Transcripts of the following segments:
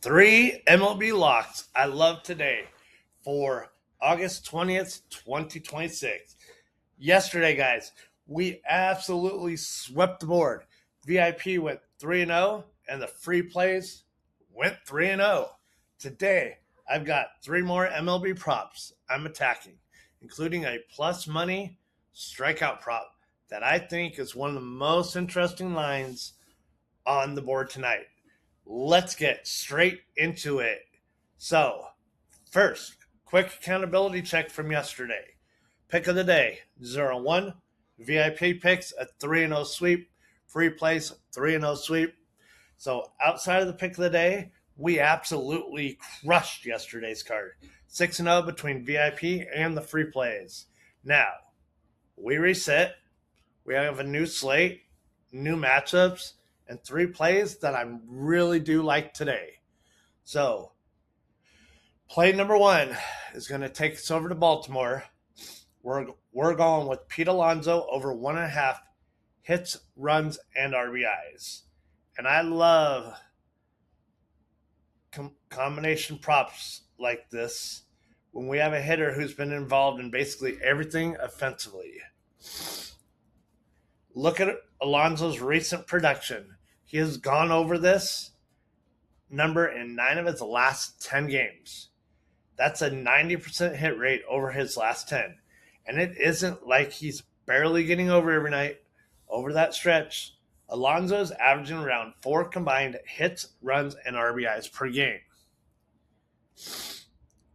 Three MLB locks I love today for August 20th, 2026. Yesterday, guys, we absolutely swept the board. VIP went 3-0, and the free plays went 3-0. Today, I've got three more MLB props I'm attacking, including a plus money strikeout prop that I think is one of the most interesting lines on the board tonight. Let's get straight into it. So, first, quick accountability check from yesterday. Pick of the day 0-1. VIP picks a 3-0 sweep. Free plays 3-0 sweep. So, outside of the pick of the day, we absolutely crushed yesterday's card. 6-0 between VIP and the free plays. Now, we reset. We have a new slate, new matchups, and three plays that I really do like today. So, play number one is going to take us over to Baltimore. We're going with Pete Alonso over 1.5 hits, runs, and RBIs. And I love combination props like this when we have a hitter who's been involved in basically everything offensively. Look at Alonso's recent production. He has gone over this number in 9 of his last 10 games. That's a 90% hit rate over his last 10. And it isn't like he's barely getting over every night. Over that stretch, Alonso's averaging around 4 combined hits, runs, and RBIs per game.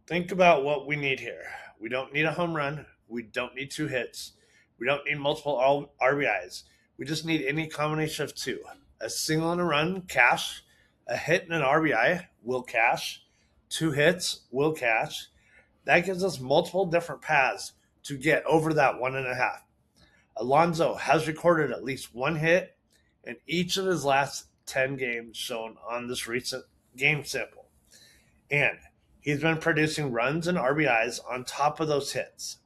Think about what we need here. We don't need a home run. We don't need 2 hits. We don't need multiple RBIs. We just need any combination of 2. A single and a run, cash. A hit and an RBI will cash. 2 hits will cash. That gives us multiple different paths to get over that 1.5. Alonso has recorded at least 1 hit in each of his last 10 games shown on this recent game sample. And he's been producing runs and RBIs on top of those hits.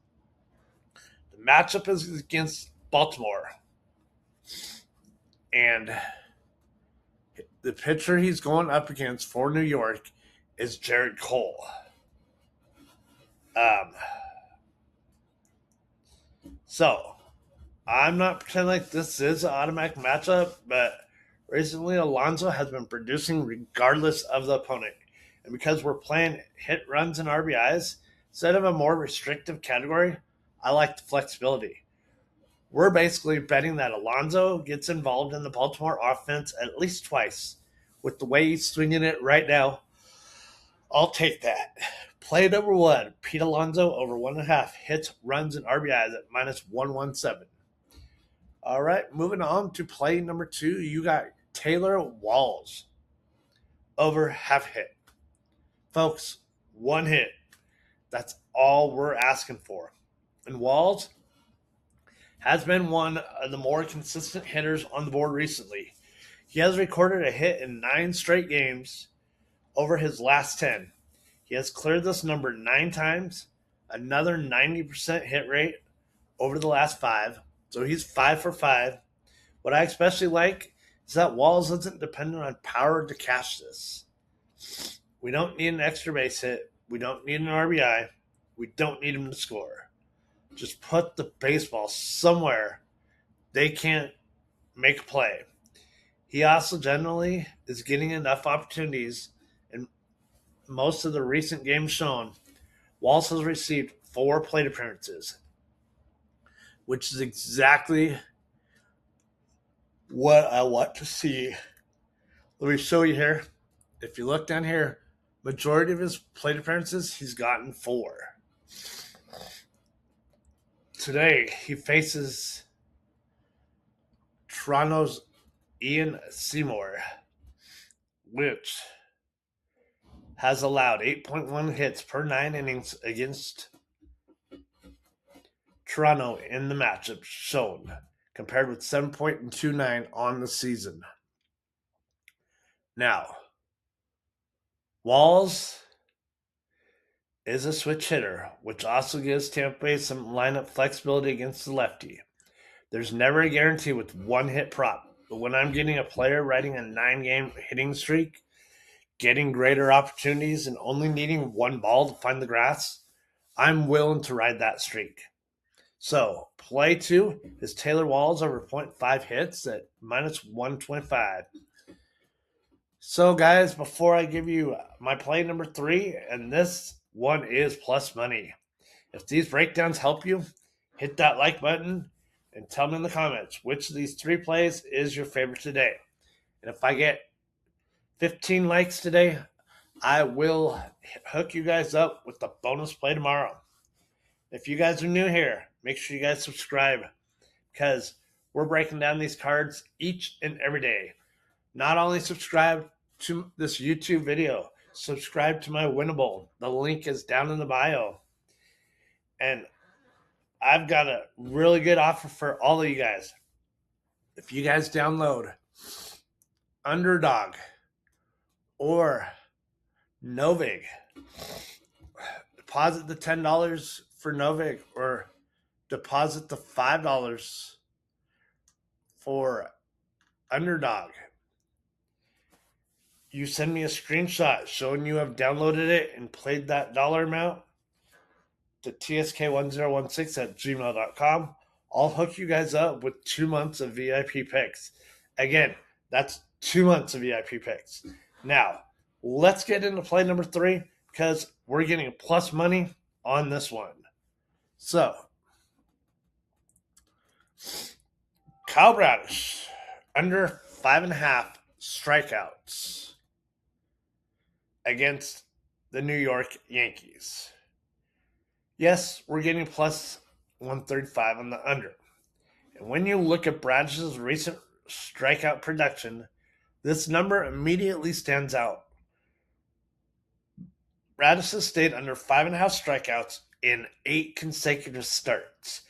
The matchup is against Baltimore. And the pitcher he's going up against for New York is Jared Cole. So, I'm not pretending like this is an automatic matchup, but recently Alonso has been producing regardless of the opponent. And because we're playing hit, runs, and RBIs, instead of a more restrictive category, I like the flexibility. We're basically betting that Alonso gets involved in the Baltimore offense at least twice. With the way he's swinging it right now, I'll take that. Play number one, Pete Alonso over 1.5 hits, runs, and RBIs at minus 117. All right, moving on to play number 2, you got Taylor Walls over half hit. Folks, 1 hit. That's all we're asking for. And Walls has been one of the more consistent hitters on the board recently. He has recorded a hit in 9 straight games over his last 10. He has cleared this number 9 times, another 90% hit rate over the last 5. So he's 5 for 5. What I especially like is that Walls isn't dependent on power to cash this. We don't need an extra base hit. We don't need an RBI. We don't need him to score. Just put the baseball somewhere they can't make a play. He also generally is getting enough opportunities. In most of the recent games shown, Walls has received 4 plate appearances, which is exactly what I want to see. Let me show you here. If you look down here, majority of his plate appearances, he's gotten 4. Today, he faces Toronto's Ian Seymour, which has allowed 8.1 hits per 9 innings against Toronto in the matchup shown, compared with 7.29 on the season. Now, Walls is a switch hitter, which also gives Tampa Bay some lineup flexibility against the lefty. There's never a guarantee with 1 hit prop, but when I'm getting a player riding a 9-game hitting streak, getting greater opportunities and only needing one ball to find the grass, I'm willing to ride that streak. So, play two is Taylor Walls over 0.5 hits at minus 125. So, guys, before I give you my play number three, and this one is plus money. If these breakdowns help you, hit that like button and tell me in the comments which of these three plays is your favorite today. And if I get 15 likes today, I will hook you guys up with the bonus play tomorrow. If you guys are new here, make sure you guys subscribe because we're breaking down these cards each and every day. Not only subscribe to this YouTube video, subscribe to my Winnable. The link is down in the bio. And I've got a really good offer for all of you guys. If you guys download Underdog or Novig, deposit the $10 for Novig or deposit the $5 for Underdog. You send me a screenshot showing you have downloaded it and played that dollar amount to tsk1016 at gmail.com. I'll hook you guys up with 2 months of VIP picks. Again, that's 2 months of VIP picks. Now, let's get into play number three because we're getting plus money on this one. So, Kyle Bradish, under 5.5 strikeouts against the New York Yankees. Yes, we're getting plus 135 on the under. And when you look at Bradish's recent strikeout production, this number immediately stands out. Bradish has stayed under 5.5 strikeouts in 8 consecutive starts.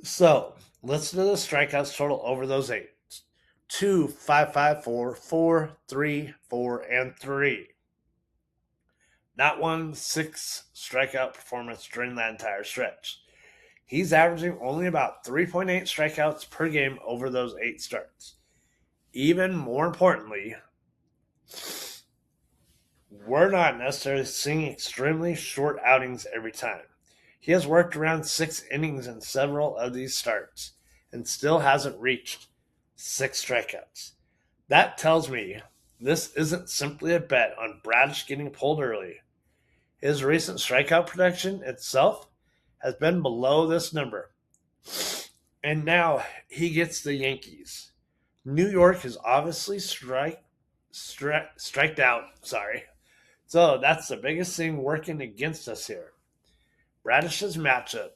So, listen to the strikeouts total over those 8. 2, 5, 5, 4, 4, 3, 4, and 3. Not one 6 strikeout performance during that entire stretch. He's averaging only about 3.8 strikeouts per game over those 8 starts. Even more importantly, we're not necessarily seeing extremely short outings every time. He has worked around 6 innings in several of these starts and still hasn't reached 6 strikeouts. That tells me this isn't simply a bet on Bradish getting pulled early. His recent strikeout production itself has been below this number. And now he gets the Yankees. New York is obviously striked out. So that's the biggest thing working against us here. Bradish's matchup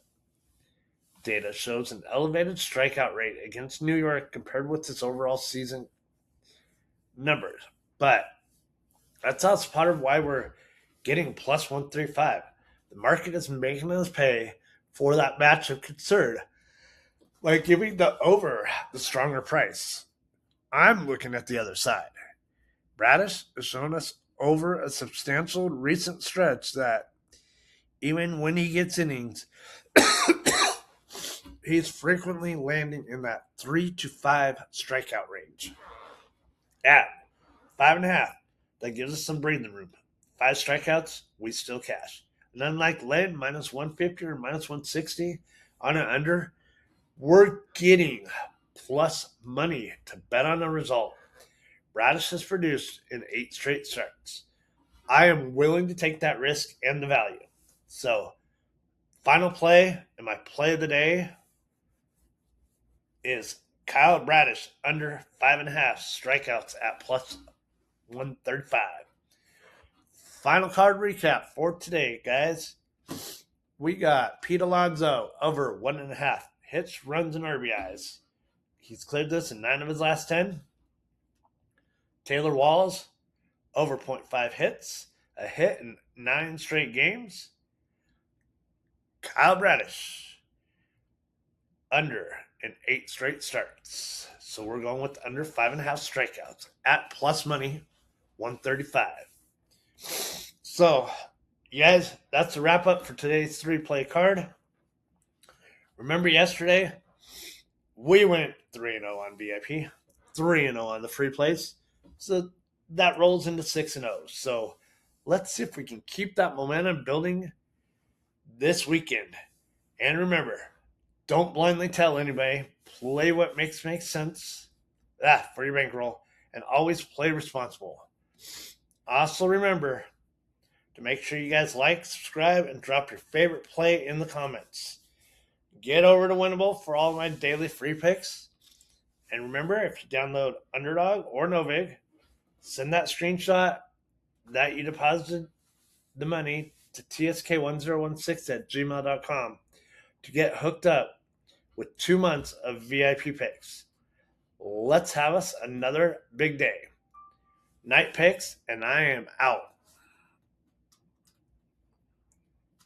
data shows an elevated strikeout rate against New York compared with his overall season numbers. But that's also part of why we're getting plus 135. The market is making us pay for that matchup concern by giving the over the stronger price. I'm looking at the other side. Bradish has shown us over a substantial recent stretch that even when he gets innings, he's frequently landing in that 3 to 5 strikeout range. At 5.5, that gives us some breathing room. 5 strikeouts, we still cash. And unlike lead, minus 150 or minus 160 on an under, we're getting plus money to bet on a result. Bradish has produced in 8 straight starts. I am willing to take that risk and the value. So, final play and my play of the day is Kyle Bradish under 5.5 strikeouts at plus 135. Final card recap for today, guys. We got Pete Alonso over 1.5 hits, runs, and RBIs. He's cleared this in 9 of his last 10. Taylor Walls over 0.5 hits, a hit in 9 straight games. Kyle Bradish under in 8 straight starts. So we're going with under 5.5 strikeouts at plus money 135. So, you guys, that's a wrap up for today's 3-play card. Remember yesterday, we went 3-0 on VIP. 3-0 on the free plays. So that rolls into 6-0. So let's see if we can keep that momentum building this weekend. And remember, don't blindly tell anybody. Play what makes sense for your bankroll, and always play responsible. Also, remember to make sure you guys like, subscribe, and drop your favorite play in the comments. Get over to Winnable for all my daily free picks. And remember, if you download Underdog or Novig, send that screenshot that you deposited the money to tsk1016@gmail.com to get hooked up with 2 months of VIP picks. Let's have us another big day. Night picks, and I am out.